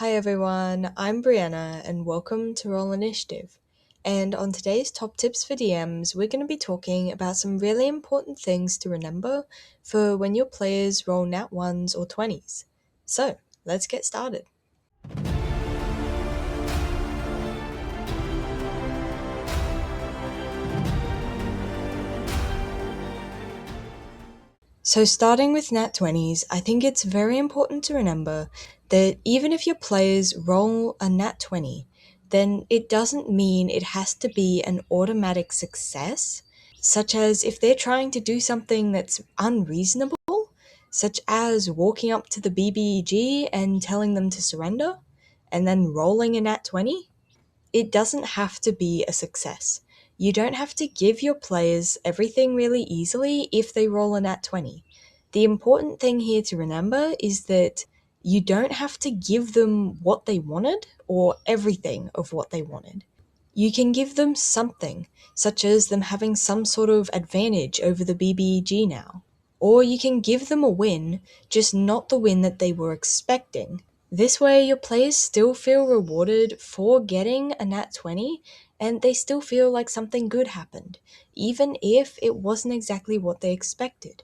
Hi everyone, I'm Brianna and welcome to Roll Initiative. And on today's Top Tips for DMs, we're going to be talking about some really important things to remember for when your players roll nat 1s or 20s. So, let's get started. So starting with nat 20s, I think it's very important to remember that even if your players roll a nat 20, then it doesn't mean it has to be an automatic success, such as if they're trying to do something that's unreasonable, such as walking up to the BBEG and telling them to surrender, and then rolling a nat 20. It doesn't have to be a success. You don't have to give your players everything really easily if they roll a nat 20. The important thing here to remember is that you don't have to give them what they wanted or everything of what they wanted. You can give them something, such as them having some sort of advantage over the BBEG now. Or you can give them a win, just not the win that they were expecting. This way, your players still feel rewarded for getting a nat 20, and they still feel like something good happened, even if it wasn't exactly what they expected.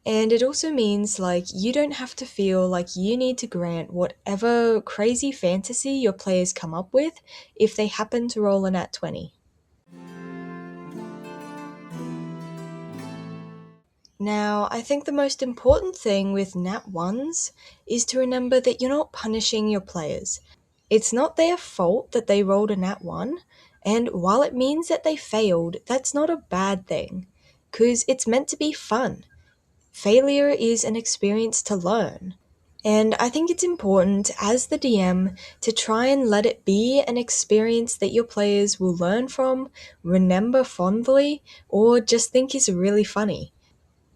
And it also means you don't have to feel like you need to grant whatever crazy fantasy your players come up with if they happen to roll a nat 20. Now, I think the most important thing with nat 1s is to remember that you're not punishing your players. It's not their fault that they rolled a nat 1, and while it means that they failed, that's not a bad thing, because it's meant to be fun. Failure is an experience to learn. And I think it's important as the DM to try and let it be an experience that your players will learn from, remember fondly, or just think is really funny.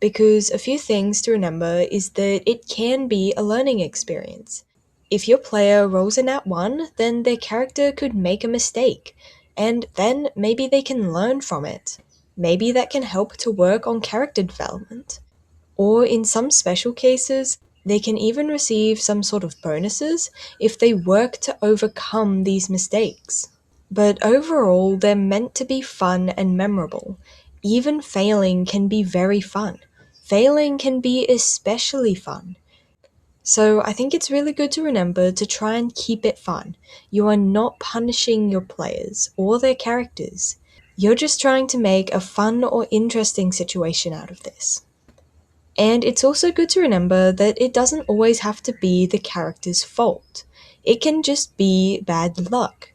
Because a few things to remember is that it can be a learning experience. If your player rolls a nat 1, then their character could make a mistake, and then maybe they can learn from it. Maybe that can help to work on character development. Or in some special cases, they can even receive some sort of bonuses if they work to overcome these mistakes. But overall, they're meant to be fun and memorable. Even failing can be very fun. Failing can be especially fun. So I think it's really good to remember to try and keep it fun. You are not punishing your players or their characters. You're just trying to make a fun or interesting situation out of this. And it's also good to remember that it doesn't always have to be the character's fault. It can just be bad luck.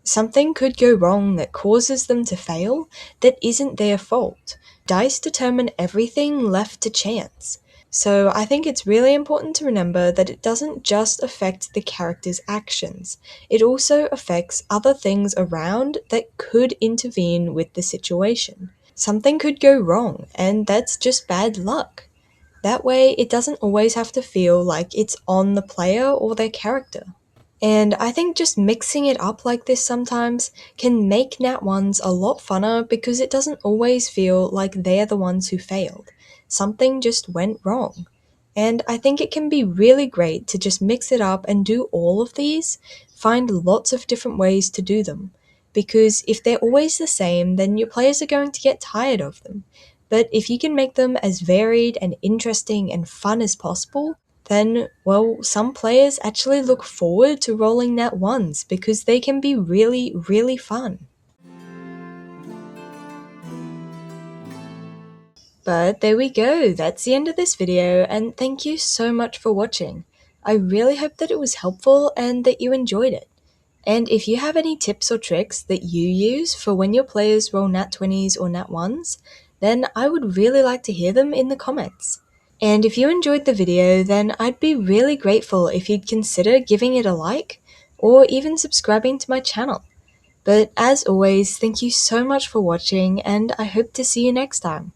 Something could go wrong that causes them to fail that isn't their fault. Dice determine everything left to chance. So I think it's really important to remember that it doesn't just affect the character's actions. It also affects other things around that could intervene with the situation. Something could go wrong, and that's just bad luck. That way, it doesn't always have to feel like it's on the player or their character. And I think just mixing it up like this sometimes can make nat 1s a lot funner because it doesn't always feel like they're the ones who failed. Something just went wrong. And I think it can be really great to just mix it up and do all of these, find lots of different ways to do them. Because if they're always the same, then your players are going to get tired of them. But if you can make them as varied and interesting and fun as possible, then, well, some players actually look forward to rolling nat 1s because they can be really, really fun. But there we go, that's the end of this video, and thank you so much for watching. I really hope that it was helpful and that you enjoyed it. And if you have any tips or tricks that you use for when your players roll nat 20s or nat 1s, then I would really like to hear them in the comments. And if you enjoyed the video, then I'd be really grateful if you'd consider giving it a like, or even subscribing to my channel. But as always, thank you so much for watching, and I hope to see you next time.